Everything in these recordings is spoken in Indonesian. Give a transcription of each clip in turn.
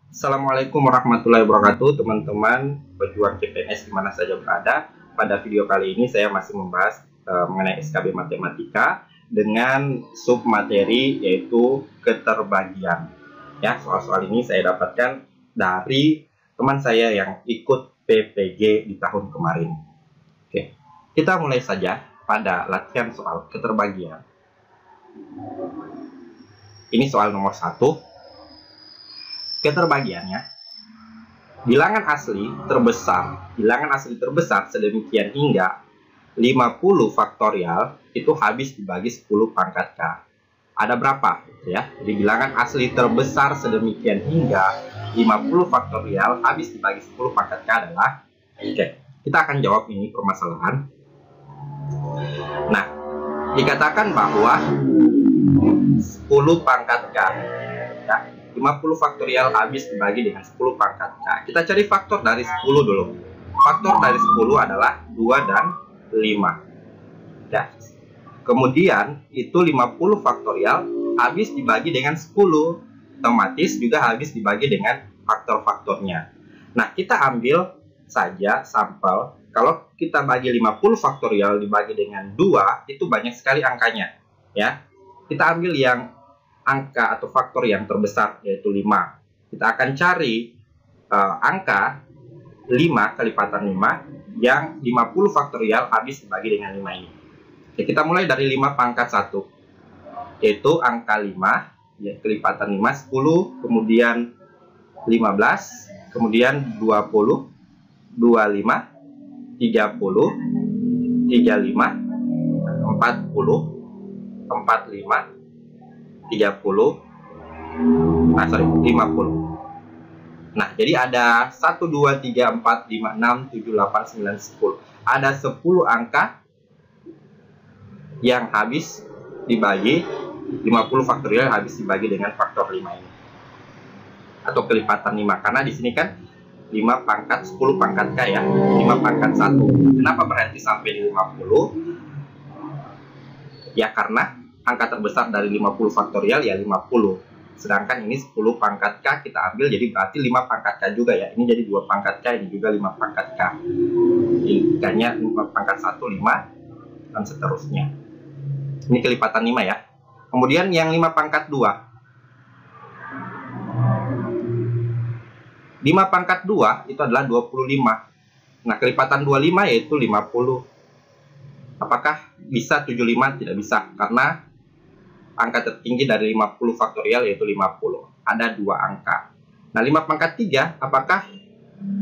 Assalamualaikum warahmatullahi wabarakatuh, teman-teman pejuang CPNS di mana saja berada. Pada video kali ini saya masih membahas mengenai SKB Matematika dengan sub materi yaitu keterbagian. Ya, soal-soal ini saya dapatkan dari teman saya yang ikut PPG di tahun kemarin. Oke, kita mulai saja pada latihan soal keterbagian. Ini soal nomor 1. Keterbagiannya, bilangan asli terbesar sedemikian hingga 50 faktorial itu habis dibagi 10 pangkat K. Ada berapa ya? Jadi bilangan asli terbesar sedemikian hingga 50 faktorial habis dibagi 10 pangkat K adalah, oke, kita akan jawab ini permasalahan. Nah, dikatakan bahwa 10 pangkat K ya, 50 faktorial habis dibagi dengan 10 pangkat K. Kita cari faktor dari 10 dulu. Faktor dari 10 adalah 2 dan 5. Ya. Kemudian itu 50 faktorial habis dibagi dengan 10. Otomatis juga habis dibagi dengan faktor-faktornya. Nah, kita ambil saja sampel. Kalau kita bagi 50 faktorial dibagi dengan 2, itu banyak sekali angkanya. Ya. Kita ambil yang angka atau faktor yang terbesar yaitu 5. Kita akan cari angka 5 kelipatan 5 yang 50 faktorial habis dibagi dengan 5 ini. Oke, kita mulai dari 5 pangkat 1 yaitu angka 5 ya, kelipatan 5 10, kemudian 15, kemudian 20, 25, 30, 35, 40, 45, 50. Nah, jadi ada 1, 2, 3, 4, 5, 6, 7, 8, 9, 10. Ada 10 angka yang habis dibagi 50 faktorial habis dibagi dengan faktor 5 ini. Atau kelipatan 5. Karena di sini kan 5 pangkat 10 pangkat K ya. 5 pangkat 1. Kenapa berhenti sampai di 50? Ya karena angka terbesar dari 50 faktorial ya 50. Sedangkan ini 10 pangkat K kita ambil, jadi berarti 5 pangkat K juga ya. Ini jadi 2 pangkat K, ini juga 5 pangkat K. Jadi K-nya 5 pangkat 1, 5, dan seterusnya. Ini kelipatan 5 ya. Kemudian yang 5 pangkat 2. 5 pangkat 2 itu adalah 25. Nah, kelipatan 25 yaitu 50. Apakah bisa 75? Tidak bisa, karena angka tertinggi dari 50 faktorial yaitu 50. Ada 2 angka. Nah, 5 pangkat 3 apakah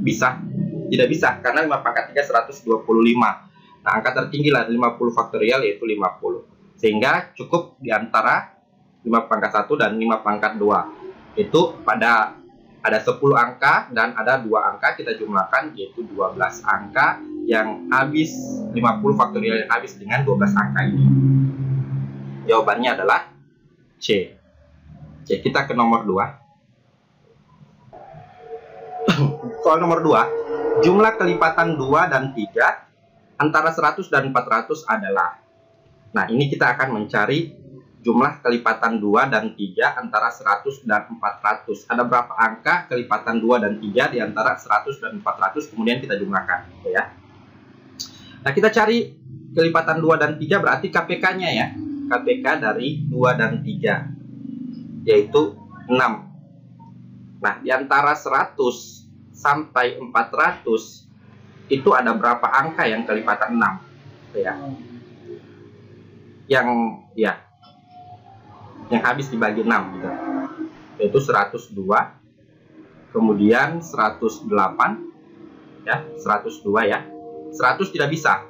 bisa? Tidak bisa, karena 5 pangkat 3 125. Nah, angka tertinggi dari 50 faktorial yaitu 50. Sehingga cukup di antara 5 pangkat 1 dan 5 pangkat 2. Itu pada ada 10 angka dan ada 2 angka, kita jumlahkan yaitu 12 angka yang habis 50 faktorial yang habis dengan 12 angka ini. Jawabannya adalah C. Oke, kita ke nomor 2. Soal nomor 2, jumlah kelipatan 2 dan 3 antara 100 dan 400 adalah. Nah, ini kita akan mencari jumlah kelipatan 2 dan 3 antara 100 dan 400. Ada berapa angka kelipatan 2 dan 3 di antara 100 dan 400, kemudian kita jumlahkan ya. Nah, kita cari kelipatan 2 dan 3 berarti KPK-nya ya. KPK dari 2 dan 3 yaitu 6. Nah, di antara 100 sampai 400 itu ada berapa angka yang kelipatan 6 ya. Yang habis dibagi 6 gitu. Yaitu 102, kemudian 108 ya, 102 ya. 100 tidak bisa.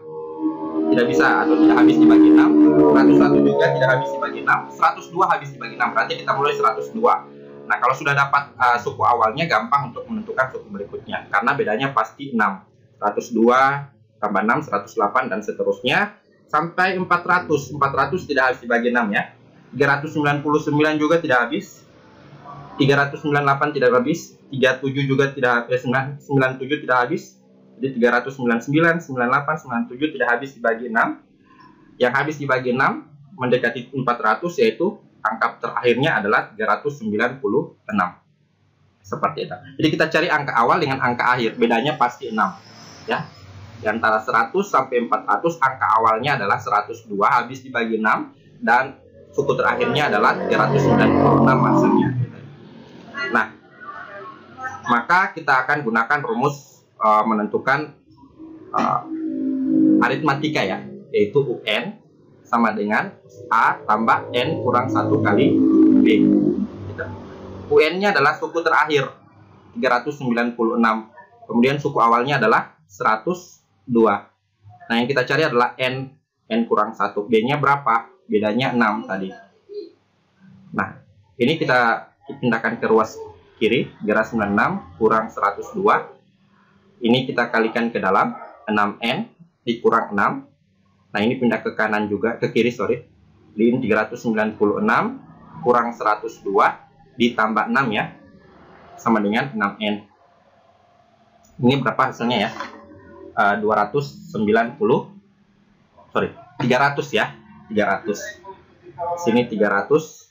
Tidak bisa atau tidak habis dibagi 6. 101 juga tidak habis dibagi 6. 102 habis dibagi 6. Berarti kita mulai 102. Nah, kalau sudah dapat suku awalnya gampang untuk menentukan suku berikutnya. Karena bedanya pasti 6. 102 tambah 6, 108 dan seterusnya sampai 400. 400 tidak habis dibagi 6 ya. 399 juga tidak habis. 398 tidak habis. 37 juga tidak habis. 97 tidak habis. Jadi 399, 98, 97 tidak habis dibagi 6. Yang habis dibagi 6 mendekati 400 yaitu angka terakhirnya adalah 396. Seperti itu. Jadi kita cari angka awal dengan angka akhir. Bedanya pasti 6. Ya. Di antara 100 sampai 400 angka awalnya adalah 102 habis dibagi 6 dan suku terakhirnya adalah 396 maksudnya. Nah, maka kita akan gunakan rumus menentukan aritmatika ya, yaitu UN sama dengan A tambah N kurang 1 kali B. UN-nya adalah suku terakhir 396, kemudian suku awalnya adalah 102. Nah, yang kita cari adalah N kurang 1. B-nya berapa? Bedanya 6 tadi. Nah, ini kita pindahkan ke ruas kiri, 396 kurang 102. Ini kita kalikan ke dalam, 6N dikurang 6. Nah, ini pindah ke kanan juga, ke kiri sorry. Ini 396 kurang 102 ditambah 6 ya, sama dengan 6N. Ini berapa hasilnya ya? 300 ya, 300. Sini 300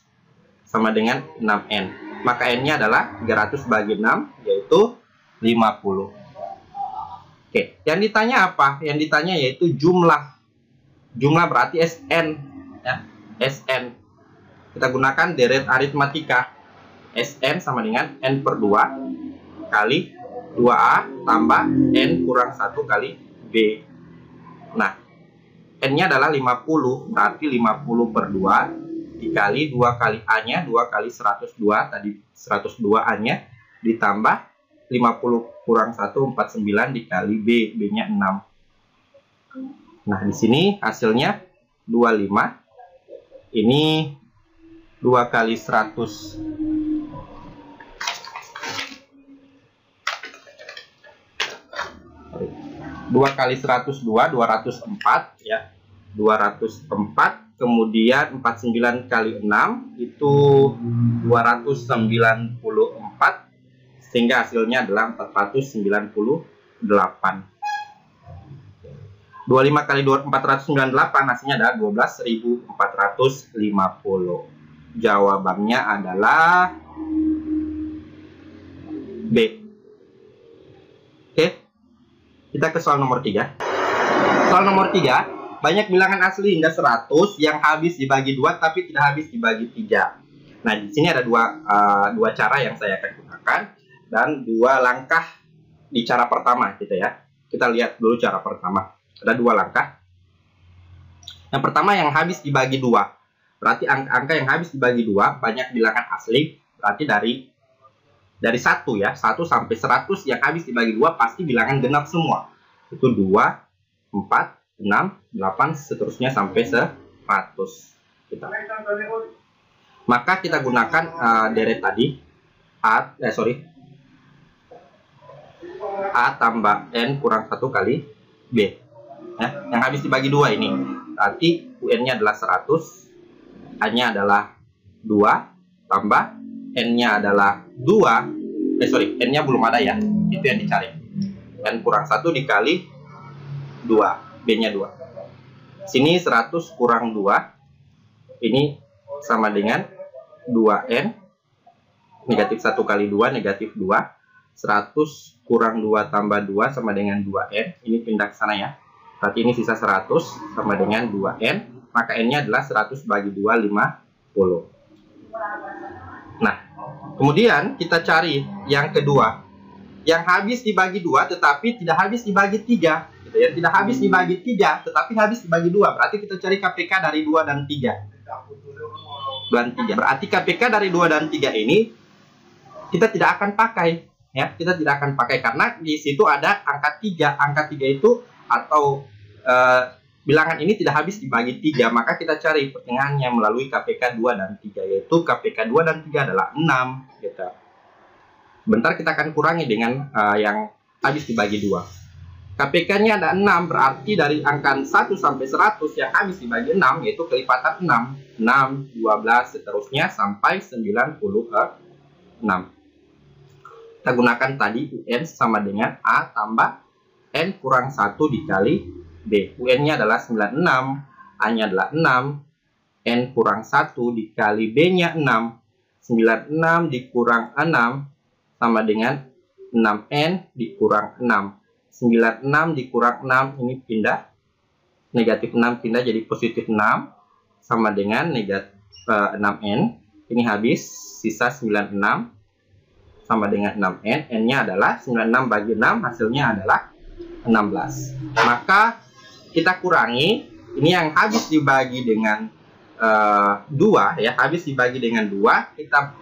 sama dengan 6N. Maka N-nya adalah 300 bagi 6, yaitu 50. Oke, yang ditanya apa? Yang ditanya yaitu jumlah. Jumlah berarti SN ya, SN. Kita gunakan deret aritmatika. SN sama dengan N per 2 kali 2A tambah N kurang 1 kali B. Nah, N-nya adalah 50, berarti 50 per 2 dikali 2 kali A-nya, 2 kali 102, tadi 102 A-nya, ditambah 50 kurang 1, 49 dikali B, B-nya 6. Nah, di sini hasilnya 25. Ini 2 kali 100. 2 kali 102, 204 ya. 204, kemudian 49 kali 6 itu 294, sehingga hasilnya adalah 498. 25 kali 498 hasilnya adalah 12.450. Jawabannya adalah B. Oke. Kita ke soal nomor 3. Soal nomor 3, banyak bilangan asli hingga 100 yang habis dibagi 2 tapi tidak habis dibagi 3. Nah, di sini ada dua cara yang saya akan gunakan dan 2 langkah di cara pertama gitu ya. Kita lihat dulu cara pertama. Ada 2 langkah. Yang pertama yang habis dibagi 2. Berarti angka yang habis dibagi 2 banyak bilangan asli, berarti dari 1 ya, 1 sampai 100 yang habis dibagi 2 pasti bilangan genap semua. Itu 2, 4, 6, 8, seterusnya sampai 100. Maka kita gunakan deret tadi. A tambah N kurang 1 kali B. Ya, yang habis dibagi 2 ini. Berarti UN-nya adalah 100. A-nya adalah 2 tambah N-nya adalah 2, N-nya belum ada ya, itu yang dicari. N kurang 1 dikali 2, B-nya 2. Sini 100 kurang 2, ini sama dengan 2N, negatif 1 kali 2, negatif 2. 100 kurang 2 tambah 2 sama dengan 2N, ini pindah ke sana ya. Berarti ini sisa 100 sama dengan 2N, maka N-nya adalah 100 bagi 2, 50. Nah, kemudian kita cari yang kedua, yang habis dibagi 2 tetapi tidak habis dibagi 3 gitu ya. Tidak habis dibagi 3 tetapi habis dibagi 2. Berarti kita cari KPK dari 2 dan 3. Berarti KPK dari 2 dan 3 ini kita tidak akan pakai ya. Kita tidak akan pakai karena di situ ada angka 3. Angka 3 itu atau bilangan ini tidak habis dibagi 3, maka kita cari pertengahannya melalui KPK 2 dan 3, yaitu KPK 2 dan 3 adalah 6 gitu. Bentar kita akan kurangi dengan yang habis dibagi 2. KPK-nya ada 6, berarti dari angka 1 sampai 100 yang habis dibagi 6, yaitu kelipatan 6. 6, 12, seterusnya sampai 96. Kita gunakan tadi UN sama dengan A tambah N kurang 1 dikali B. UN-nya adalah 96, A-nya adalah 6, N kurang 1 dikali B-nya 6. 96 dikurang 6 sama dengan 6N dikurang 6. 96 dikurang 6 ini pindah. Negatif 6 pindah jadi positif 6. Sama dengan negatif 6N. Ini habis, sisa 96. Sama dengan 6N. N-nya adalah 96 bagi 6, hasilnya adalah 16. Maka kita kurangi. Ini yang habis dibagi dengan 2 ya, habis dibagi dengan 2, kita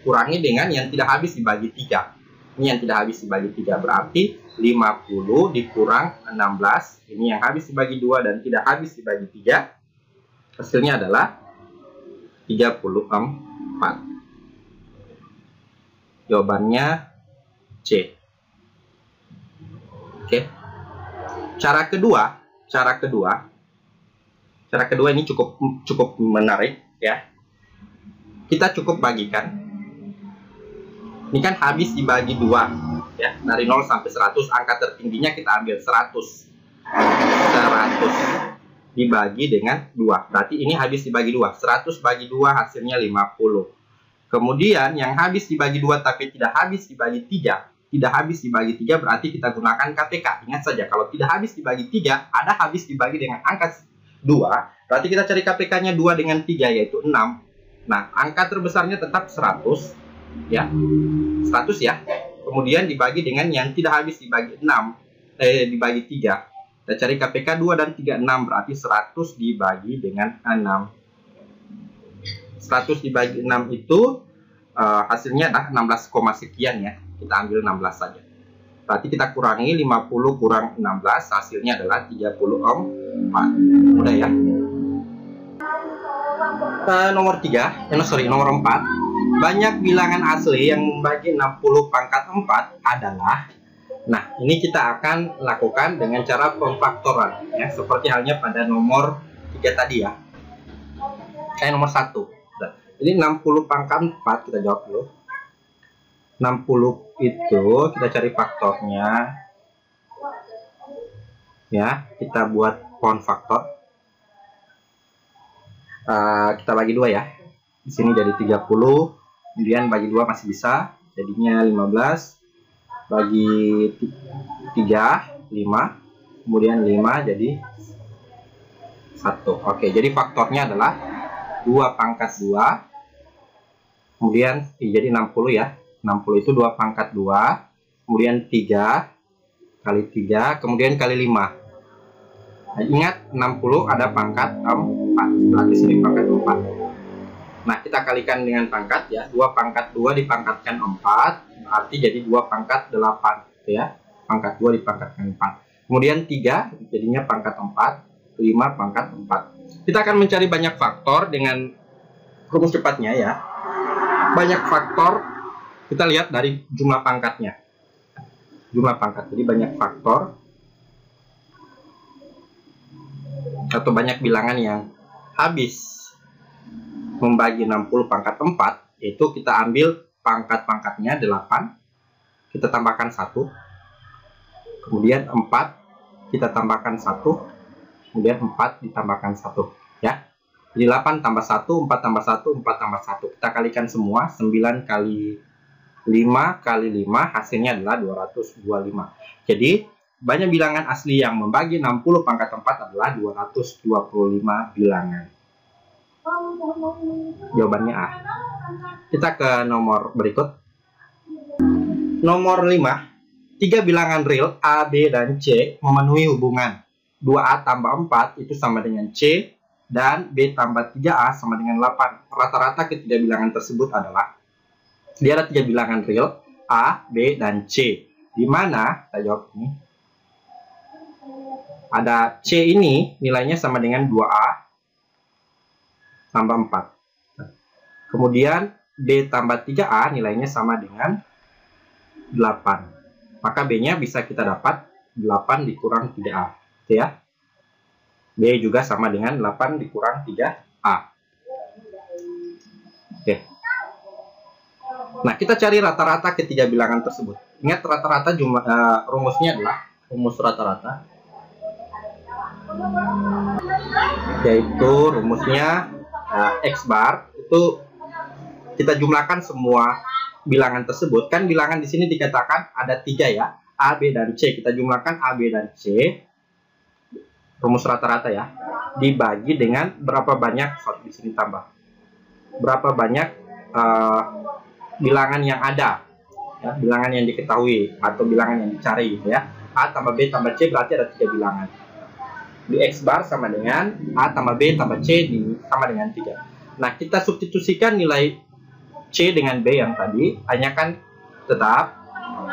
kurangi dengan yang tidak habis dibagi 3. Ini yang tidak habis dibagi 3, berarti 50 dikurang 16. Ini yang habis dibagi 2 dan tidak habis dibagi 3. Hasilnya adalah 34. Jawabannya C. Oke. Cara kedua ini cukup menarik ya. Kita cukup bagikan. Ini kan habis dibagi 2 ya, dari 0 sampai 100, angka tertingginya kita ambil 100. 100 dibagi dengan 2. Berarti ini habis dibagi 2. 100 bagi 2 hasilnya 50. Kemudian yang habis dibagi 2 tapi tidak habis dibagi 3. Tidak habis dibagi 3 berarti kita gunakan KPK. Ingat saja, kalau tidak habis dibagi 3, ada habis dibagi dengan angka 2. Berarti kita cari KPK-nya 2 dengan 3 yaitu 6. Nah, angka terbesarnya tetap 100 ya. 100 ya. Kemudian dibagi dengan yang tidak habis dibagi 6, dibagi 3. Kita cari KPK 2 dan 3, 6, berarti 100 dibagi dengan 6. 100 dibagi 6 itu hasilnya adalah 16, sekian ya. Kita ambil 16 saja. Berarti kita kurangi 50 kurang 16, hasilnya adalah 34. Mudah ya. Nomor 4. Banyak bilangan asli yang membagi 60 pangkat 4 adalah. Nah, ini kita akan lakukan dengan cara pemfaktoran ya, seperti halnya pada nomor 3 tadi ya. Kayak nomor 1. Jadi 60 pangkat 4 kita jawab dulu. 60 itu kita cari faktornya. Ya, kita buat pohon faktor. Kita bagi 2 ya. Di sini jadi 30. Kemudian bagi 2 masih bisa, jadinya 15. Bagi 3, 5. Kemudian 5 jadi 1. Oke, jadi faktornya adalah 2 pangkat 2. Kemudian jadi 60 ya. 60 itu 2 pangkat 2. Kemudian 3 kali 3. Kemudian kali 5. Nah, ingat 60 ada pangkat 4. Berarti sini pangkat 4. Nah, kita kalikan dengan pangkat ya. 2 pangkat 2 dipangkatkan 4. Berarti jadi 2 pangkat 8. Gitu ya. Pangkat 2 dipangkatkan 4. Kemudian 3 jadinya pangkat 4. 5 pangkat 4. Kita akan mencari banyak faktor dengan rumus cepatnya ya. Banyak faktor kita lihat dari jumlah pangkatnya. Jumlah pangkat. Jadi banyak faktor atau banyak bilangan yang habis membagi 60 pangkat 4, itu kita ambil pangkat-pangkatnya 8, kita tambahkan 1, kemudian 4 kita tambahkan 1, kemudian 4 ditambahkan 1 ya. Jadi 8 tambah 1, 4 tambah 1, 4 tambah 1. Kita kalikan semua, 9 kali 5 kali 5 hasilnya adalah 225. Jadi banyak bilangan asli yang membagi 60 pangkat 4 adalah 225 bilangan. Jawabannya A. Kita ke nomor berikut. Nomor 5. 3 bilangan real A, B, dan C memenuhi hubungan 2A tambah 4 itu sama dengan C, dan B tambah 3A sama dengan 8. Rata-rata ketiga bilangan tersebut adalah, dia ada 3 bilangan real A, B, dan C. Di mana, kita jawab ini, ada C ini nilainya sama dengan 2A tambah 4. Kemudian B tambah 3A nilainya sama dengan 8. Maka B-nya bisa kita dapat 8 dikurang 3A. Gitu ya. B juga sama dengan 8 dikurang 3A. Oke. Nah, kita cari rata-rata ketiga bilangan tersebut. Ingat rata-rata rumusnya adalah rumus rata-rata. Yaitu rumusnya X bar itu kita jumlahkan semua bilangan tersebut, kan bilangan di sini dikatakan ada 3 ya, A, B, dan C. Kita jumlahkan A, B, dan C, rumus rata-rata ya, dibagi dengan berapa banyak, di sini tambah, berapa banyak bilangan yang ada, ya, bilangan yang diketahui atau bilangan yang dicari gitu ya. A tambah B tambah C berarti ada 3 bilangan. Di X bar sama dengan A tambah B tambah C sama dengan 3. Nah, kita substitusikan nilai C dengan B yang tadi, hanya kan tetap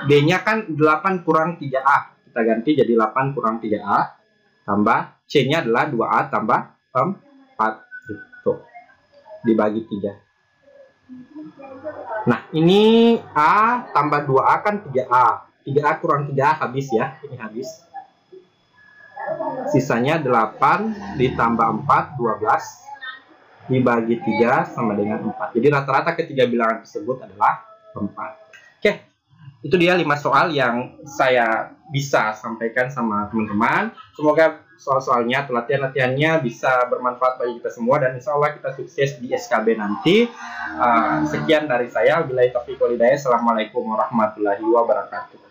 B-nya kan 8 kurang 3A. Kita ganti jadi 8 kurang 3A tambah C-nya adalah 2A tambah 4 gitu. Dibagi 3. Nah, ini A tambah 2A kan 3A. 3A kurang 3A habis ya. Ini habis. Sisanya 8 ditambah 4, 12. Dibagi 3 sama dengan 4. Jadi rata-rata ketiga bilangan tersebut adalah 4. Oke, itu dia 5 soal yang saya bisa sampaikan sama teman-teman. Semoga soal-soalnya atau latihan-latihannya bisa bermanfaat bagi kita semua, dan insya Allah kita sukses di SKB nanti. Sekian dari saya. Wabillahi taufiq wal hidayah. Assalamualaikum warahmatullahi wabarakatuh.